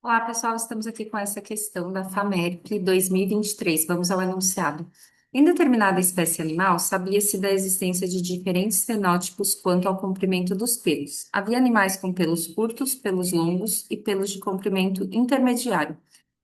Olá, pessoal, estamos aqui com essa questão da FAMERP 2023. Vamos ao enunciado. Em determinada espécie animal, sabia-se da existência de diferentes fenótipos quanto ao comprimento dos pelos. Havia animais com pelos curtos, pelos longos e pelos de comprimento intermediário.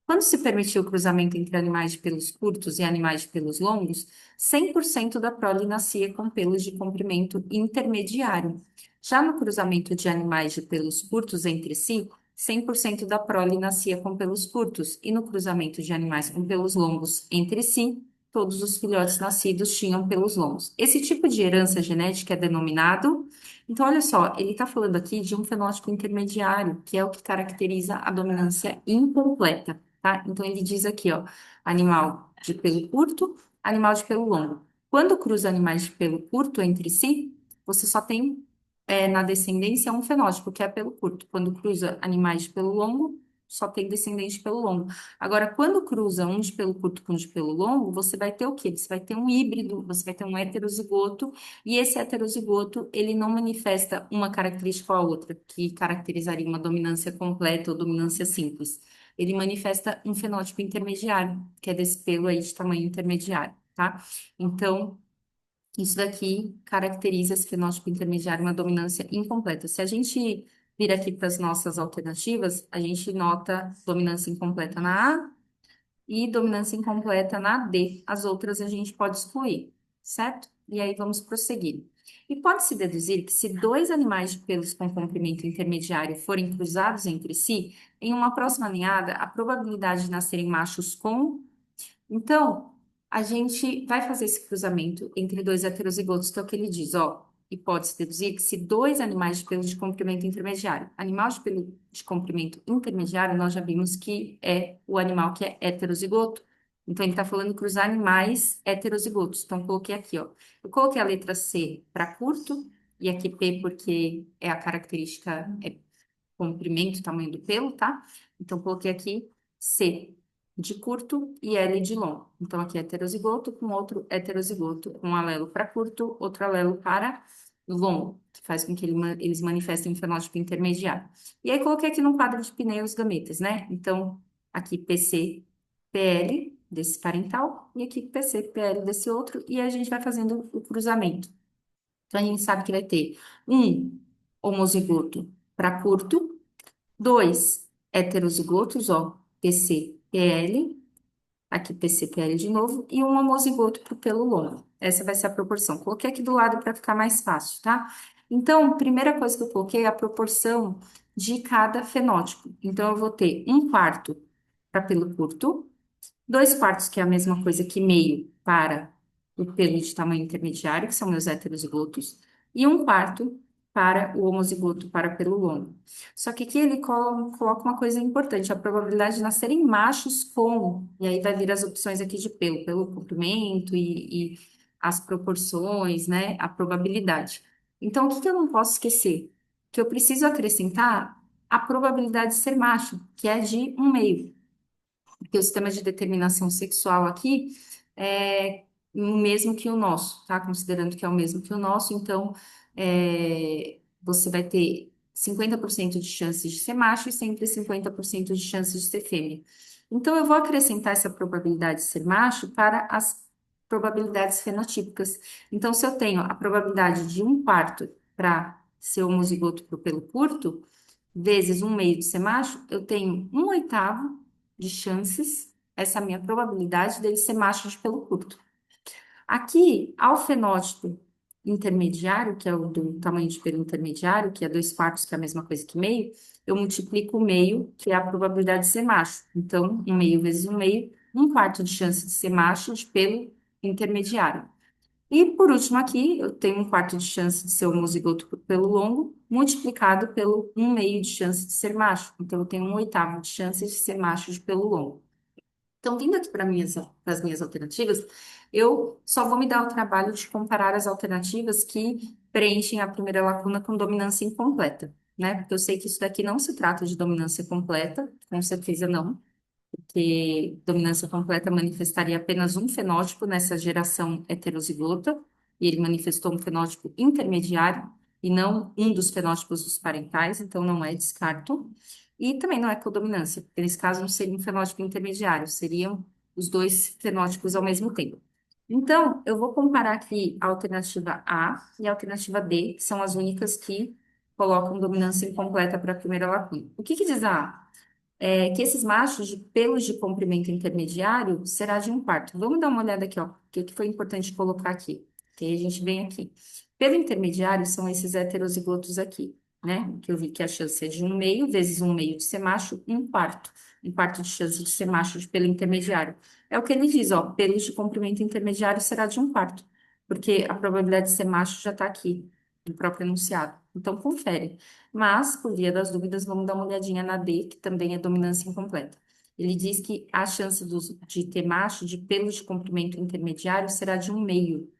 Quando se permitiu o cruzamento entre animais de pelos curtos e animais de pelos longos, 100% da prole nascia com pelos de comprimento intermediário. Já no cruzamento de animais de pelos curtos entre si, 100% da prole nascia com pelos curtos, e no cruzamento de animais com pelos longos entre si, todos os filhotes nascidos tinham pelos longos. Esse tipo de herança genética é denominado. Então, olha só, ele está falando aqui de um fenótipo intermediário, que é o que caracteriza a dominância incompleta, tá? Então, ele diz aqui, ó, animal de pelo curto, animal de pelo longo. Quando cruza animais de pelo curto entre si, você só tem na descendência um fenótipo, que é pelo curto. Quando cruza animais de pelo longo, só tem descendente de pelo longo. Agora, quando cruza um de pelo curto com um de pelo longo, você vai ter o quê? Você vai ter um híbrido, você vai ter um heterozigoto, e esse heterozigoto, ele não manifesta uma característica ou a outra, que caracterizaria uma dominância completa ou dominância simples. Ele manifesta um fenótipo intermediário, que é desse pelo aí de tamanho intermediário, tá? Então, isso daqui caracteriza esse fenótipo intermediário, uma dominância incompleta. Se a gente vir aqui para as nossas alternativas, a gente nota dominância incompleta na A e dominância incompleta na D. As outras a gente pode excluir, certo? E aí vamos prosseguir. E pode-se deduzir que se dois animais de pelos com comprimento intermediário forem cruzados entre si, em uma próxima ninhada, a probabilidade de nascerem machos com então, a gente vai fazer esse cruzamento entre dois heterozigotos, que é o que ele diz, ó. E pode-se deduzir que se dois animais de pelo de comprimento intermediário, animal de pelo de comprimento intermediário, nós já vimos que é o animal que é heterozigoto. Então, ele está falando cruzar animais heterozigotos. Então, coloquei aqui, ó. Eu coloquei a letra C para curto, e aqui P porque é a característica, é comprimento, tamanho do pelo, tá? Então, coloquei aqui C de curto e L de longo. Então, aqui é heterozigoto com outro heterozigoto, um alelo para curto, outro alelo para longo, que faz com que eles manifestem um fenótipo intermediário. E aí, coloquei aqui num quadro de pneus gametas, né? Então, aqui PC, PL desse parental e aqui PC, PL desse outro, e a gente vai fazendo o cruzamento. Então, a gente sabe que vai ter um homozigoto para curto, dois heterozigotos, ó, PCPL, aqui PCPL de novo, e um homozigoto para o pelo longo. Essa vai ser a proporção. Coloquei aqui do lado para ficar mais fácil, tá? Então, primeira coisa que eu coloquei é a proporção de cada fenótipo. Então, eu vou ter um quarto para pelo curto, dois quartos, que é a mesma coisa que meio para o pelo de tamanho intermediário, que são meus heterozigotos, e um quarto para o homozigoto para pelo longo. Só que aqui ele coloca uma coisa importante, a probabilidade de nascerem machos com, e aí vai vir as opções aqui de pelo, pelo comprimento e as proporções, né, a probabilidade. Então, o que que eu não posso esquecer? Que eu preciso acrescentar a probabilidade de ser macho, que é de um meio porque o sistema de determinação sexual aqui é o mesmo que o nosso, tá? Considerando que é o mesmo que o nosso, então você vai ter 50% de chances de ser macho e sempre 50% de chances de ser fêmea. Então, eu vou acrescentar essa probabilidade de ser macho para as probabilidades fenotípicas. Então, se eu tenho a probabilidade de um quarto para ser homozigoto para o pelo curto, vezes um meio de ser macho, eu tenho um oitavo de chances, essa é a minha probabilidade dele ser macho de pelo curto. Aqui, ao fenótipo intermediário, que é o do tamanho de pelo intermediário, que é dois quartos, que é a mesma coisa que meio, eu multiplico o meio, que é a probabilidade de ser macho. Então, um meio vezes um quarto de chance de ser macho de pelo intermediário. E por último aqui, eu tenho um quarto de chance de ser homozigoto pelo longo, multiplicado pelo um meio de chance de ser macho. Então, eu tenho um oitavo de chance de ser macho de pelo longo. Então, vindo aqui para as minhas alternativas, eu só vou me dar o trabalho de comparar as alternativas que preenchem a primeira lacuna com dominância incompleta, né? Porque eu sei que isso daqui não se trata de dominância completa, com certeza não, porque dominância completa manifestaria apenas um fenótipo nessa geração heterozigota, e ele manifestou um fenótipo intermediário. e não um dos fenótipos dos parentais, então não é descarto. E também não é codominância, porque nesse caso não seria um fenótipo intermediário, seriam os dois fenótipos ao mesmo tempo. Então, eu vou comparar aqui a alternativa A e a alternativa D, que são as únicas que colocam dominância incompleta para a primeira lacuna. O que que diz a A? É que esses machos de pelos de comprimento intermediário será de um quarto. Vamos dar uma olhada aqui, ó, o que que foi importante colocar aqui. Que aí a gente vem aqui. Pelo intermediário são esses heterozigotos aqui, né? Que eu vi que a chance é de um meio vezes um meio de ser macho, um quarto. Um quarto de chance de ser macho de pelo intermediário. É o que ele diz, ó, pelos de comprimento intermediário será de um quarto, porque a probabilidade de ser macho já está aqui, no próprio enunciado. Então, confere. Mas, por via das dúvidas, vamos dar uma olhadinha na D, que também é dominância incompleta. Ele diz que a chance de ter macho de pelos de comprimento intermediário será de um meio.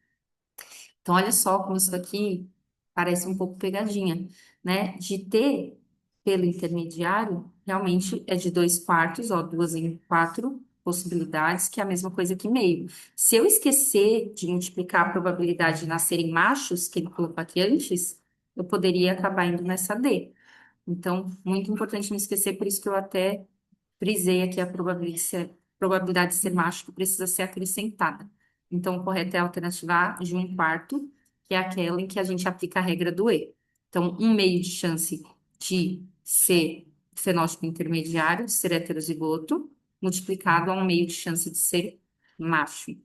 Então, olha só como isso aqui parece um pouco pegadinha, né? De ter pelo intermediário, realmente é de dois quartos, ó, duas em quatro possibilidades, que é a mesma coisa que meio. Se eu esquecer de multiplicar a probabilidade de nascerem machos, que ele colocou aqui antes, eu poderia acabar indo nessa D. Então, muito importante não esquecer, por isso que eu até frisei aqui a probabilidade de ser macho que precisa ser acrescentada. Então, o correto é a alternativa A, de um quarto, que é aquela em que a gente aplica a regra do E. Então, um meio de chance de ser fenótipo intermediário, de ser heterozigoto, multiplicado a um meio de chance de ser macho,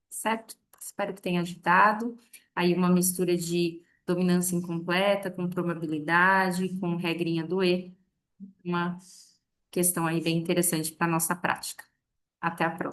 certo? Espero que tenha ajudado. Aí, uma mistura de dominância incompleta, com probabilidade, com regrinha do E, uma questão aí bem interessante para a nossa prática. Até a próxima.